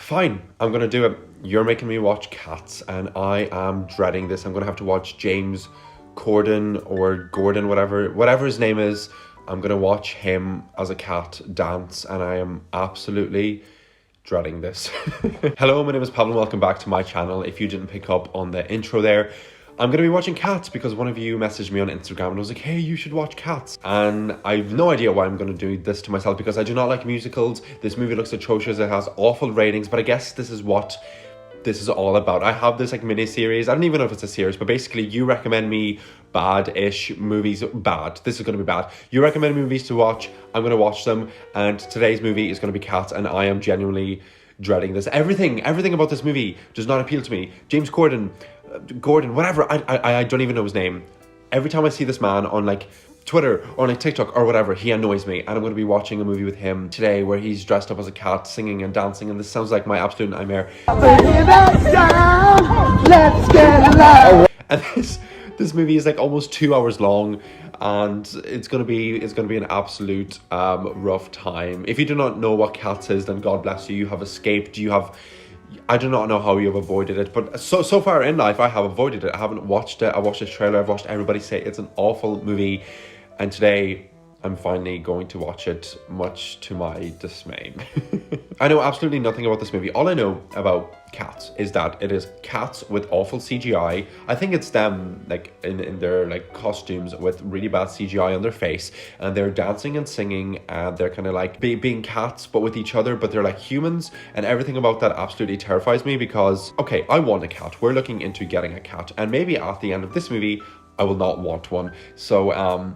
Fine, I'm gonna do it. You're making me watch Cats, and I am dreading this. I'm gonna have to watch James Corden or Gordon, whatever his name is. I'm gonna watch him as a cat dance, and I am absolutely dreading this. Hello, my name is Pavel and welcome back to my channel. If you didn't pick up on the intro there, I'm going to be watching Cats because one of you messaged me on Instagram and was like, hey, you should watch Cats. And I've no idea why I'm going to do this to myself because I do not like musicals. This movie looks atrocious. It has awful ratings, but I guess this is what this is all about. I have this like mini series. I don't even know if it's a series, but basically you recommend me bad-ish movies. Bad. This is going to be bad. You recommend movies to watch. I'm going to watch them. And today's movie is going to be Cats, and I am genuinely dreading this. Everything about this movie does not appeal to me. James Corden, Gordon, whatever. I don't even know his name. Every time I see this man on like Twitter or like TikTok or whatever, he annoys me, and I'm going to be watching a movie with him today where he's dressed up as a cat singing and dancing, and this sounds like my absolute nightmare. Let's get loud. And this movie is like almost 2 hours long, and it's gonna be an absolute rough time. If you do not know what Cats is, then God bless you. You have escaped. I do not know how you have avoided it, but so far in life I have avoided it. I haven't watched it. I watched the trailer. I've watched everybody say it's an awful movie, and today I'm finally going to watch it, much to my dismay. I know absolutely nothing about this movie. All I know about Cats is that it is cats with awful CGI. I think it's them like in their like costumes with really bad CGI on their face, and they're dancing and singing, and they're kind of like being cats but with each other, but they're like humans, and everything about that absolutely terrifies me because, okay, I want a cat. We're looking into getting a cat, and maybe at the end of this movie I will not want one. So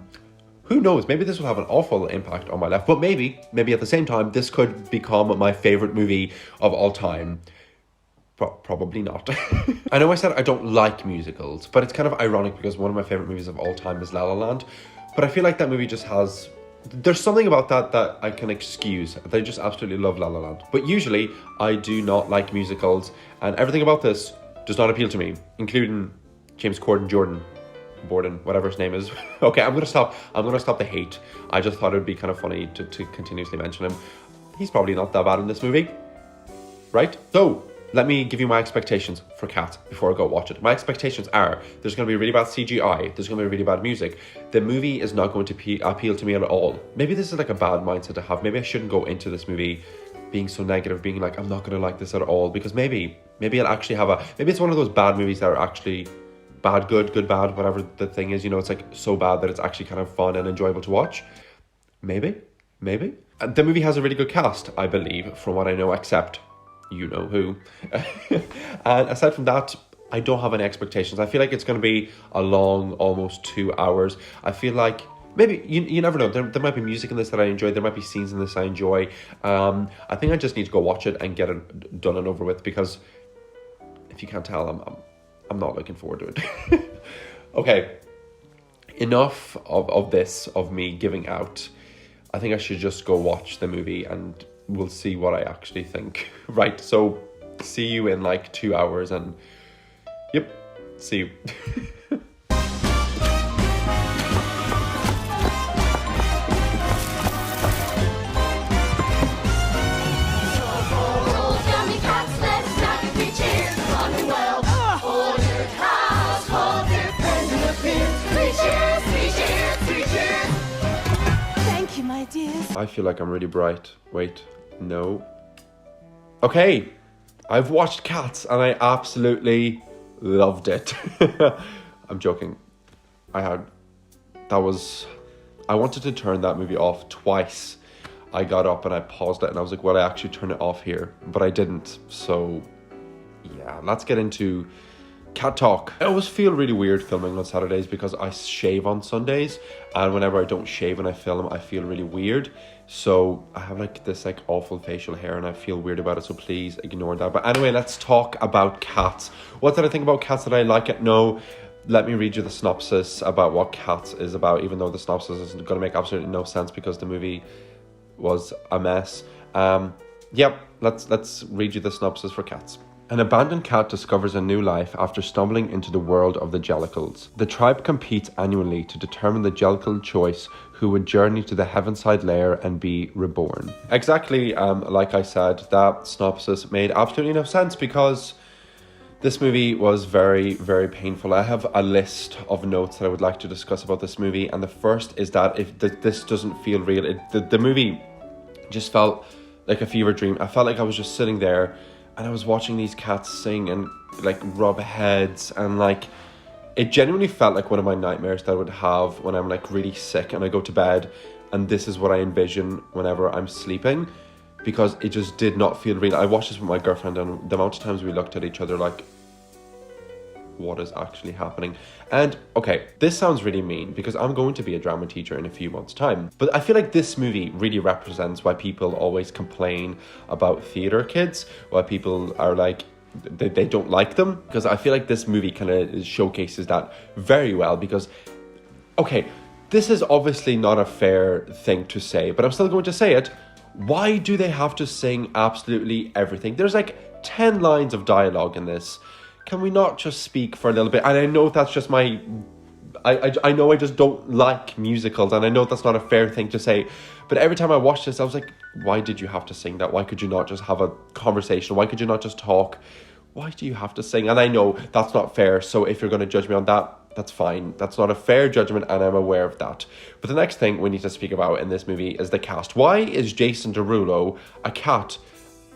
who knows? Maybe this will have an awful impact on my life, but maybe at the same time, this could become my favorite movie of all time. Probably not. I know I said I don't like musicals, but it's kind of ironic because one of my favorite movies of all time is La La Land. But I feel like that movie just has... There's something about that I can excuse. I just absolutely love La La Land. But usually, I do not like musicals, and everything about this does not appeal to me, including James Corden, Borden, whatever his name is. Okay, I'm gonna stop the hate. I just thought it would be kind of funny to continuously mention him. He's probably not that bad in this movie, right? So let me give you my expectations for Cats before I go watch it. My expectations are there's going to be really bad CGI, there's going to be really bad music. The movie is not going to appeal to me at all. Maybe this is like a bad mindset to have. Maybe I shouldn't go into this movie being so negative, being like, I'm not going to like this at all, because maybe I'll actually maybe it's one of those bad movies that are actually bad, good, bad, whatever the thing is, you know, it's like so bad that it's actually kind of fun and enjoyable to watch. Maybe. The movie has a really good cast, I believe, from what I know, except you know who. And aside from that, I don't have any expectations. I feel like it's going to be a long, almost 2 hours. I feel like maybe, you never know, there might be music in this that I enjoy, there might be scenes in this I enjoy. I think I just need to go watch it and get it done and over with, because if you can't tell, I'm not looking forward to it. Okay, enough of this, of me giving out. I think I should just go watch the movie and we'll see what I actually think. Right, so see you in like 2 hours, and yep, see you. I feel like I'm really bright. Wait, no. Okay, I've watched Cats and I absolutely loved it. I'm joking. I wanted to turn that movie off twice. I got up and I paused it and I was like, well, I actually turn it off here, but I didn't. So yeah, let's get into Cat talk. I always feel really weird filming on Saturdays because I shave on Sundays, and whenever I don't shave and I film, I feel really weird. So I have like this like awful facial hair and I feel weird about it, so please ignore that. But anyway, let's talk about Cats. What did I think about Cats? Did I like it? No. Let me read you the synopsis about what Cats is about, even though the synopsis is going to make absolutely no sense because the movie was a mess. Yep, let's read you the synopsis for Cats. An abandoned cat discovers a new life after stumbling into the world of the Jellicles. The tribe competes annually to determine the Jellicle choice who would journey to the Heavenside lair and be reborn. Exactly, like I said, that synopsis made absolutely no sense because this movie was very, very painful. I have a list of notes that I would like to discuss about this movie, and the first is that if this doesn't feel real, the movie just felt like a fever dream. I felt like I was just sitting there and I was watching these cats sing and like rub heads, and like it genuinely felt like one of my nightmares that I would have when I'm like really sick and I go to bed, and this is what I envision whenever I'm sleeping, because it just did not feel real. I watched this with my girlfriend, and the amount of times we looked at each other like, what is actually happening? And okay, this sounds really mean because I'm going to be a drama teacher in a few months' time, but I feel like this movie really represents why people always complain about theater kids, why people are like, they don't like them, because I feel like this movie kind of showcases that very well. Because okay, this is obviously not a fair thing to say, but I'm still going to say it. Why do they have to sing absolutely everything? There's like 10 lines of dialogue in this. Can we not just speak for a little bit? And I know that's just my... I know I just don't like musicals, and I know that's not a fair thing to say, but every time I watched this, I was like, why did you have to sing that? Why could you not just have a conversation? Why could you not just talk? Why do you have to sing? And I know that's not fair, so if you're going to judge me on that, that's fine. That's not a fair judgment, and I'm aware of that. But the next thing we need to speak about in this movie is the cast. Why is Jason Derulo a cat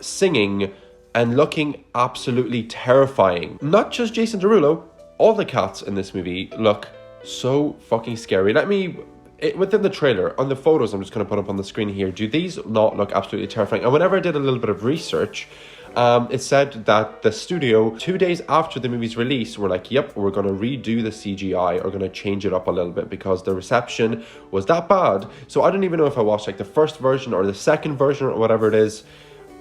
singing and looking absolutely terrifying? Not just Jason Derulo, all the cats in this movie look so fucking scary. Within the trailer, on the photos I'm just going to put up on the screen here, do these not look absolutely terrifying? And whenever I did a little bit of research, it said that the studio, 2 days after the movie's release, were like, yep, we're going to redo the CGI, or going to change it up a little bit because the reception was that bad. So I don't even know if I watched like the first version or the second version or whatever it is,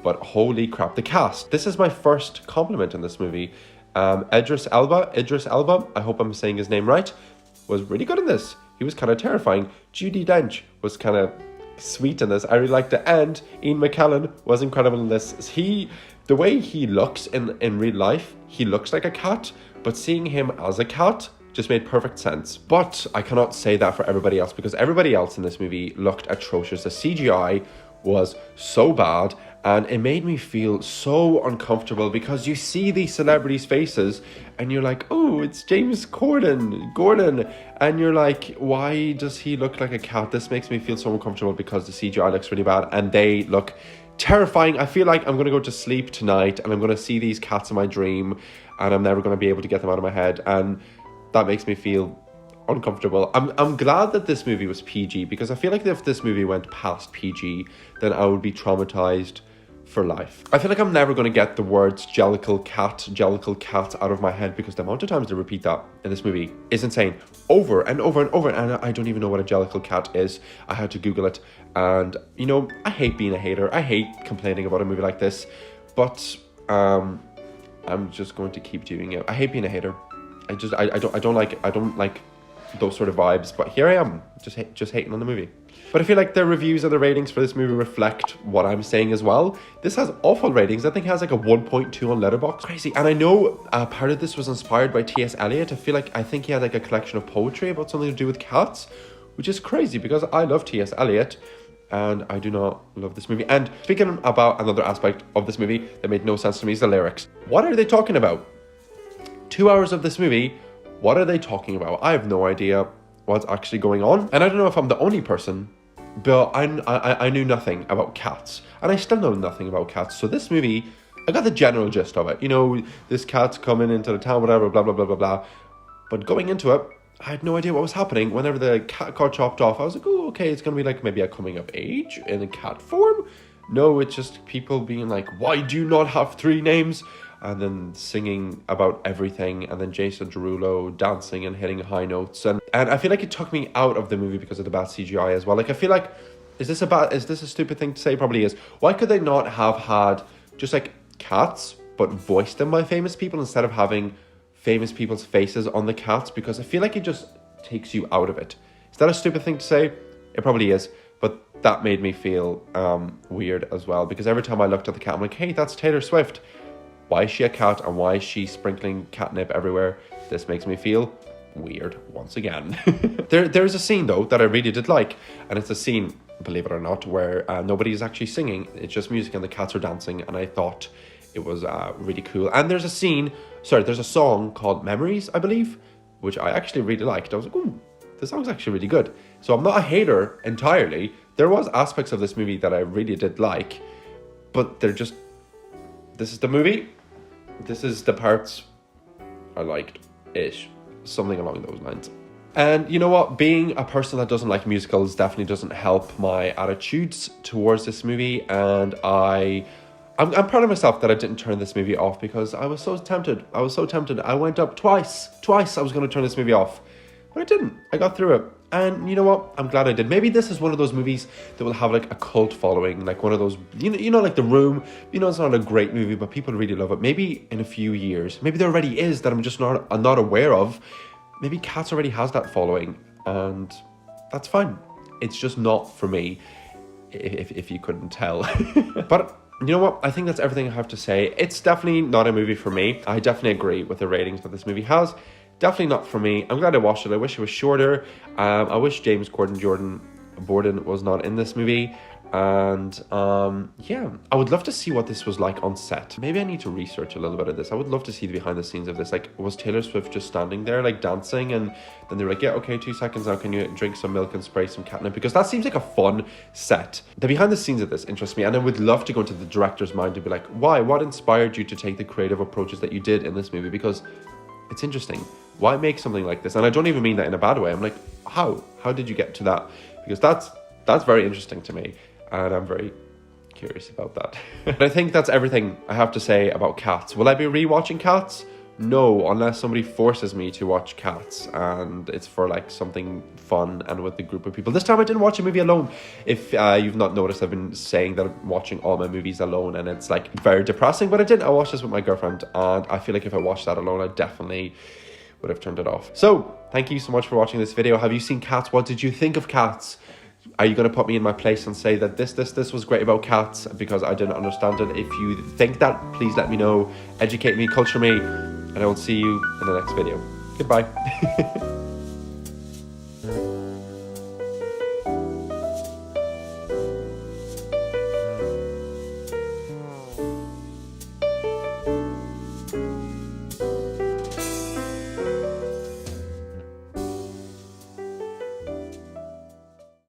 but holy crap, the cast. This is my first compliment in this movie. Idris Elba, I hope I'm saying his name right, was really good in this. He was kind of terrifying. Judi Dench was kind of sweet in this. I really liked it. And Ian McKellen was incredible in this. The way he looks in real life, he looks like a cat, but seeing him as a cat just made perfect sense. But I cannot say that for everybody else, because everybody else in this movie looked atrocious. The CGI was so bad, and it made me feel so uncomfortable because you see these celebrities' faces and you're like, oh, it's James Gordon, and you're like, why does he look like a cat? This makes me feel so uncomfortable because the CGI looks really bad and they look terrifying. I feel like I'm going to go to sleep tonight and I'm going to see these cats in my dream and I'm never going to be able to get them out of my head, and that makes me feel uncomfortable. I'm glad that this movie was PG, because I feel like if this movie went past PG, then I would be traumatized for life. I feel like I'm never going to get the words Jellicle cat out of my head, because the amount of times they repeat that in this movie is insane, over and over and over, and I don't even know what a Jellicle cat is. I had to Google it, and you know, I hate being a hater. I hate complaining about a movie like this, but I'm just going to keep doing it. I hate being a hater. I don't like those sort of vibes, but here I am, just hating on the movie. But I feel like the reviews and the ratings for this movie reflect what I'm saying as well. This has awful ratings. I think it has like a 1.2 on Letterboxd. Crazy. And I know part of this was inspired by T.S. Eliot. I think he had like a collection of poetry about something to do with cats, which is crazy because I love T.S. Eliot and I do not love this movie. And speaking about another aspect of this movie that made no sense to me is the lyrics. What are they talking about? 2 hours of this movie, what are they talking about? I have no idea what's actually going on. And I don't know if I'm the only person, but I knew nothing about cats. And I still know nothing about cats. So this movie, I got the general gist of it. You know, this cat's coming into the town, whatever, blah, blah, blah, blah, blah. But going into it, I had no idea what was happening. Whenever the cat got chopped off, I was like, oh, okay, it's going to be like maybe a coming of age in a cat form. No, it's just people being like, why do you not have 3 names? And then singing about everything, and then Jason Derulo dancing and hitting high notes, and I feel like it took me out of the movie because of the bad CGI as well. Like, I feel like, is this a stupid thing to say? Probably is. Why could they not have had just like cats but voiced them by famous people instead of having famous people's faces on the cats? Because I feel like it just takes you out of it. Is that a stupid thing to say? It probably is, but that made me feel weird as well, because every time I looked at the cat, I'm like, hey, that's Taylor Swift. why is she a cat and why is she sprinkling catnip everywhere? This makes me feel weird once again. There's a scene though that I really did like, and it's a scene, believe it or not, where nobody is actually singing. It's just music and the cats are dancing, and I thought it was really cool. And there's a song called Memories, I believe, which I actually really liked. I was like, ooh, the song's actually really good. So I'm not a hater entirely. There was aspects of this movie that I really did like, but this is the movie. This is the parts I liked-ish. Something along those lines. And you know what? Being a person that doesn't like musicals definitely doesn't help my attitudes towards this movie. And I'm proud of myself that I didn't turn this movie off, because I was so tempted. I went up twice. I was going to turn this movie off, but I didn't. I got through it. And you know what? I'm glad I did. Maybe this is one of those movies that will have like a cult following, like one of those, you know, like The Room. You know, it's not a great movie, but people really love it. Maybe in a few years, maybe there already is that I'm not aware of. Maybe Cats already has that following, and that's fine. It's just not for me, if you couldn't tell. But you know what? I think that's everything I have to say. It's definitely not a movie for me. I definitely agree with the ratings that this movie has. Definitely not for me. I'm glad I watched it. I wish it was shorter. I wish James Borden was not in this movie. And yeah, I would love to see what this was like on set. Maybe I need to research a little bit of this. I would love to see the behind the scenes of this. Like, was Taylor Swift just standing there like dancing, and then they were like, yeah, okay, 2 seconds now, can you drink some milk and spray some catnip? Because that seems like a fun set. The behind the scenes of this interests me, and I would love to go into the director's mind to be like, why? What inspired you to take the creative approaches that you did in this movie? Because it's interesting. Why make something like this? And I don't even mean that in a bad way. I'm like, how did you get to that? Because that's very interesting to me, and I'm very curious about that. But I think that's everything I have to say about Cats. Will I be rewatching Cats? No, unless somebody forces me to watch Cats and it's for like something fun and with a group of people. This time I didn't watch a movie alone. If you've not noticed, I've been saying that I'm watching all my movies alone, and it's like very depressing, but I didn't. I watched this with my girlfriend, and I feel like if I watched that alone, I definitely would have turned it off. So thank you so much for watching this video. Have you seen Cats? What did you think of Cats? Are you going to put me in my place and say that this was great about Cats because I didn't understand it? If you think that, please let me know. Educate me, culture me, and I will see you in the next video. Goodbye.